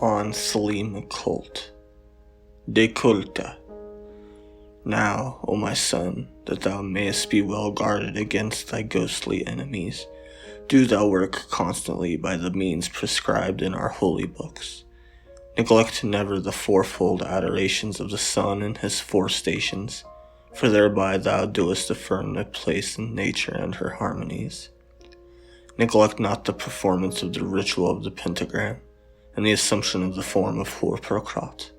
on Thelema cult. De culta. Now, O my son, that thou mayest be well guarded against thy ghostly enemies, do thou work constantly by the means prescribed in our holy books. Neglect never the fourfold adorations of the sun and his four stations, for thereby thou doest affirm thy place in nature and her harmonies. Neglect not the performance of the ritual of the pentagram, and the assumption of the form of Hoor-Procrat.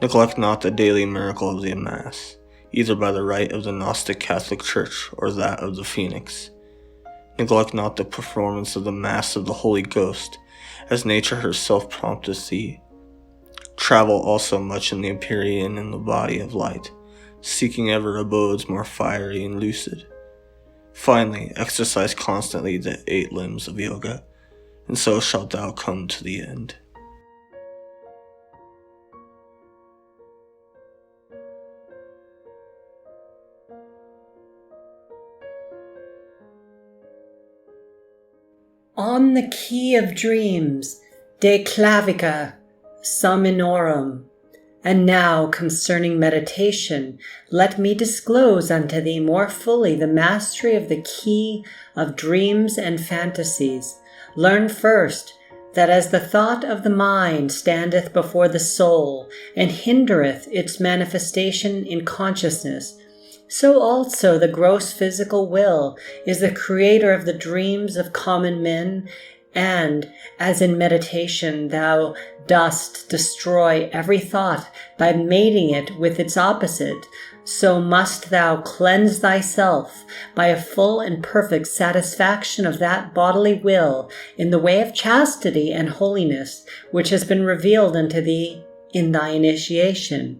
Neglect not the daily miracle of the Mass, either by the rite of the Gnostic Catholic Church or that of the Phoenix. Neglect not the performance of the Mass of the Holy Ghost, as nature herself prompteth thee. Travel also much in the Empyrean and the body of light, seeking ever abodes more fiery and lucid. Finally, exercise constantly the 8 limbs of yoga, and so shalt thou come to the end. On the key of dreams, de clavica somnororum. And now concerning meditation, let me disclose unto thee more fully the mastery of the key of dreams and fantasies. Learn first, that as the thought of the mind standeth before the soul, and hindereth its manifestation in consciousness, so also the gross physical will is the creator of the dreams of common men, and, as in meditation thou dost destroy every thought by mating it with its opposite, so must thou cleanse thyself by a full and perfect satisfaction of that bodily will in the way of chastity and holiness, which has been revealed unto thee in thy initiation.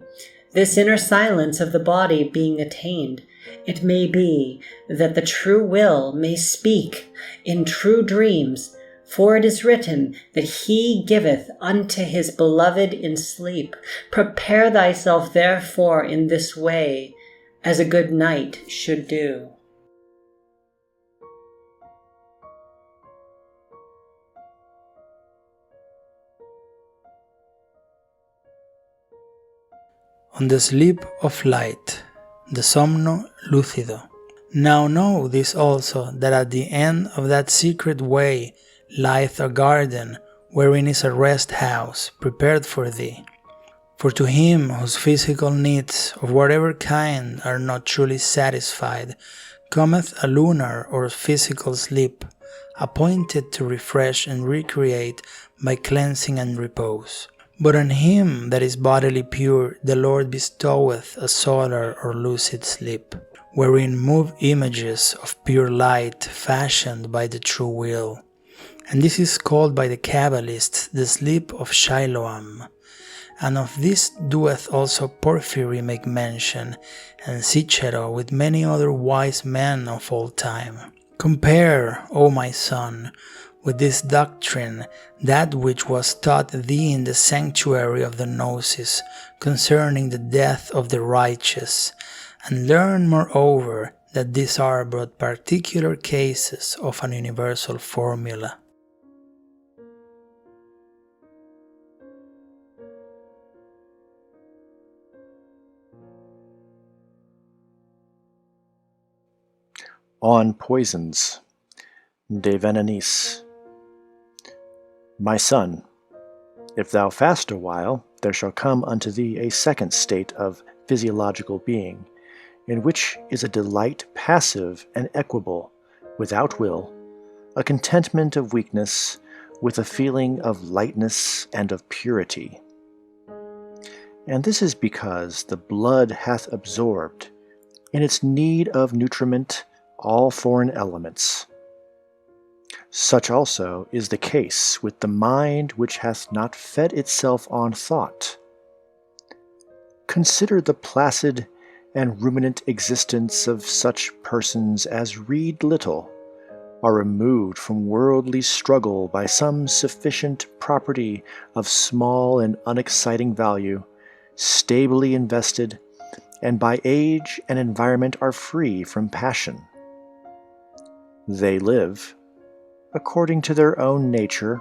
This inner silence of the body being attained, it may be that the true will may speak in true dreams, for it is written that he giveth unto his beloved in sleep. Prepare thyself therefore in this way, as a good knight should do. On the sleep of light, the somno lucido. Now know this also, that at the end of that secret way lieth a garden, wherein is a rest house prepared for thee. For to him whose physical needs of whatever kind are not truly satisfied, cometh a lunar or physical sleep, appointed to refresh and recreate by cleansing and repose. But on him that is bodily pure, the Lord bestoweth a solar or lucid sleep, wherein move images of pure light fashioned by the true will. And this is called by the Kabbalists the sleep of Shiloam. And of this doeth also Porphyry make mention, and Cicero with many other wise men of all time. Compare, O my son, with this doctrine that which was taught thee in the sanctuary of the Gnosis concerning the death of the righteous, and learn moreover that these are but particular cases of an universal formula. On poisons, de venenis. My son, if thou fast a while, there shall come unto thee a second state of physiological being, in which is a delight passive and equable, without will, a contentment of weakness, with a feeling of lightness and of purity. And this is because the blood hath absorbed, in its need of nutriment, all foreign elements. Such also is the case with the mind which hath not fed itself on thought. Consider the placid and ruminant existence of such persons as read little, are removed from worldly struggle by some sufficient property of small and unexciting value, stably invested, and by age and environment are free from passion. They live, according to their own nature,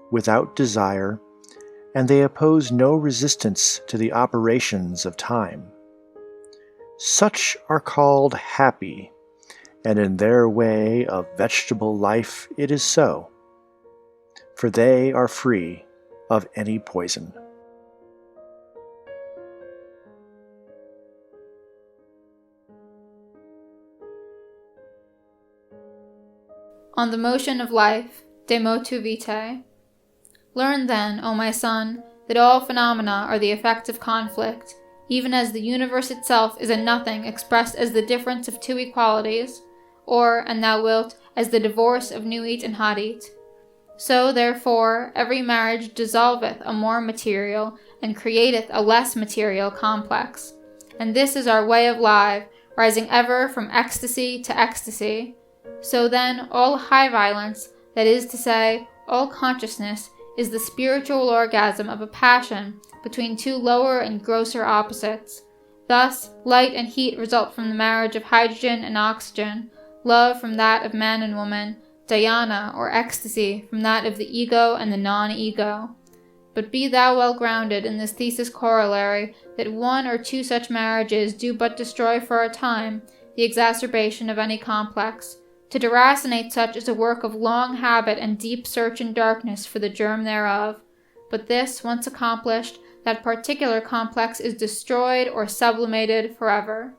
without desire, and they oppose no resistance to the operations of time. Such are called happy, and in their way of vegetable life it is so, for they are free of any poison. On the motion of life, de motu vitae. Learn then, O my son, that all phenomena are the effects of conflict, even as the universe itself is a nothing expressed as the difference of two equalities, or, an thou wilt, as the divorce of nuit and hadit. So, therefore, every marriage dissolveth a more material, and createth a less material complex. And this is our way of life, rising ever from ecstasy to ecstasy. So then, all high violence, that is to say, all consciousness, is the spiritual orgasm of a passion between two lower and grosser opposites. Thus, light and heat result from the marriage of hydrogen and oxygen, love from that of man and woman, dhyana or ecstasy from that of the ego and the non-ego. But be thou well grounded in this thesis corollary that one or two such marriages do but destroy for a time the exacerbation of any complex. To deracinate such is a work of long habit and deep search in darkness for the germ thereof. But this once accomplished, that particular complex is destroyed or sublimated forever.